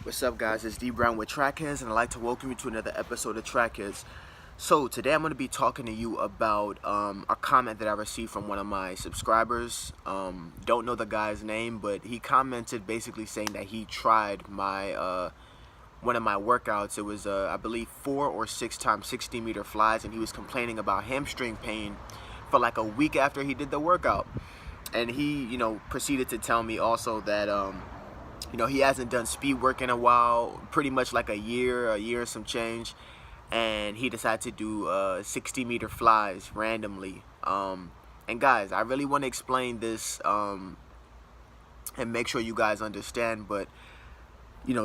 What's up, guys? It's D Brown with Track Headz, and I'd like to welcome you to another episode of Track Headz. So today I'm going to be talking to you about a comment that I received from one of my subscribers. Don't know the guy's name, but he commented basically saying that he tried my one of my workouts. It was I believe 4 or 6 times 60-meter flies, and he was complaining about hamstring pain for like a week after he did the workout. And he, proceeded to tell me also that he hasn't done speed work in a while, pretty much like a year and some change, and he decided to do 60-meter flies randomly. And guys, I really want to explain this and make sure you guys understand, but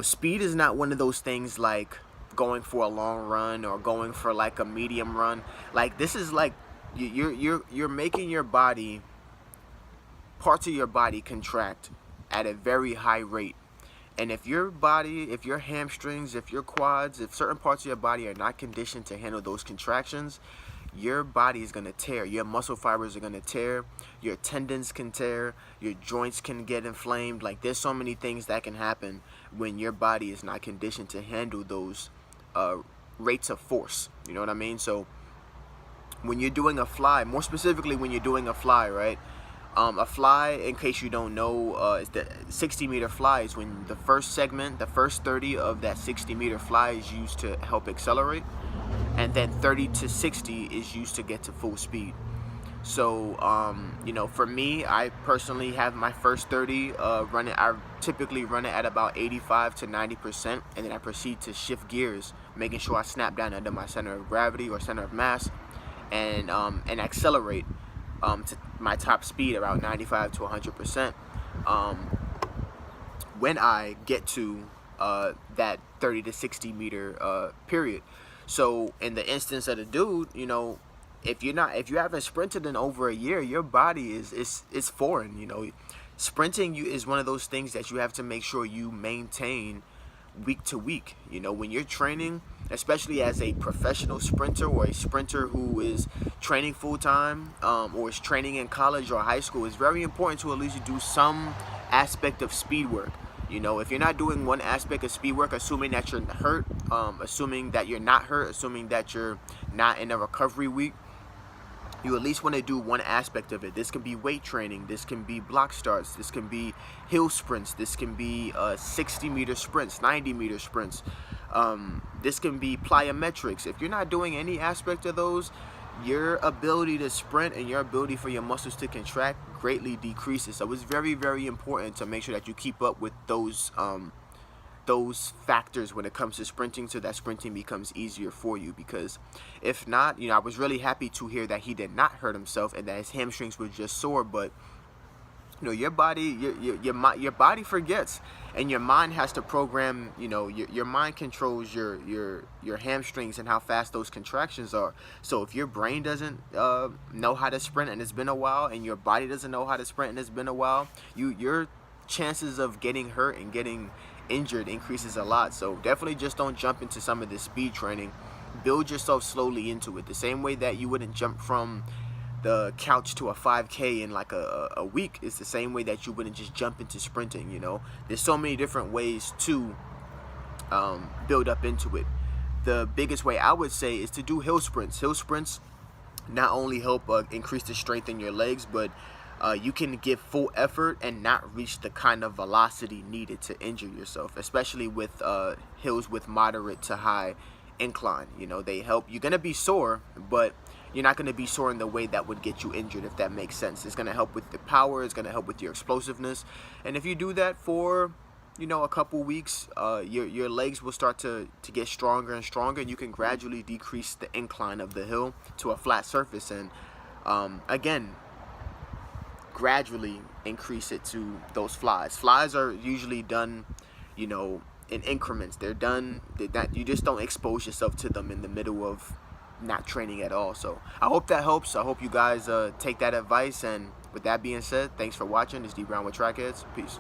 speed is not one of those things like going for a long run or going for like a medium run. Like, this is like you're making your body, parts of your body contract at a very high rate. And if your body, if your hamstrings, if your quads, if certain parts of your body are not conditioned to handle those contractions, your body is going to tear. Your muscle fibers are going to tear. Your tendons can tear. Your joints can get inflamed. Like, there's so many things that can happen when your body is not conditioned to handle those rates of force. You know what I mean? So when you're doing a fly, more specifically when you're doing a fly, right? A fly, in case you don't know, is the 60-meter fly is when the first segment, the first 30 of that 60-meter fly is used to help accelerate, and then 30 to 60 is used to get to full speed. So, for me, I personally have my first 30 running. I typically run it at about 85 to 90%, and then I proceed to shift gears, making sure I snap down under my center of gravity or center of mass, and accelerate to my top speed around 95 to 100% when I get to that 30 to 60 meter period. So in the instance of the dude, if you haven't sprinted in over a year, your body is foreign. Sprinting is one of those things that you have to make sure you maintain week to week. When you're training, especially as a professional sprinter or a sprinter who is training full-time or is training in college or high school, it's very important to at least do some aspect of speed work. If you're not doing one aspect of speed work, assuming that you're hurt, assuming that you're not hurt, assuming that you're not in a recovery week, you at least want to do one aspect of it. This can be weight training, this can be block starts, this can be hill sprints, this can be 60-meter sprints, 90-meter sprints, this can be plyometrics. If you're not doing any aspect of those, your ability to sprint and your ability for your muscles to contract greatly decreases. So it's very, very important to make sure that you keep up with those factors when it comes to sprinting, so that sprinting becomes easier for you. Because if not, I was really happy to hear that he did not hurt himself and that his hamstrings were just sore. But your body, your body forgets, and your mind has to program. Your mind controls your hamstrings and how fast those contractions are. So if your brain doesn't know how to sprint and it's been a while, and your body doesn't know how to sprint and it's been a while, your chances of getting hurt and getting injured increases a lot. So definitely just don't jump into some of this speed training. Build yourself slowly into it. The same way that you wouldn't jump from the couch to a 5K in like a week is the same way that you wouldn't just jump into sprinting. There's so many different ways to build up into it. The biggest way I would say is to do hill sprints. Hill sprints not only help increase the strength in your legs, but you can give full effort and not reach the kind of velocity needed to injure yourself, especially with hills with moderate to high incline. They help. You're going to be sore, but you're not going to be sore in the way that would get you injured, if that makes sense. It's going to help with the power. It's going to help with your explosiveness. And if you do that for a couple weeks, your legs will start to get stronger and stronger, and you can gradually decrease the incline of the hill to a flat surface, and again, gradually increase it to those flies. Flies are usually done, in increments. They're done that you just don't expose yourself to them in the middle of not training at all. So I hope that helps. I hope you guys take that advice. And with that being said, thanks for watching. This is D Brown with Track Headz. Peace.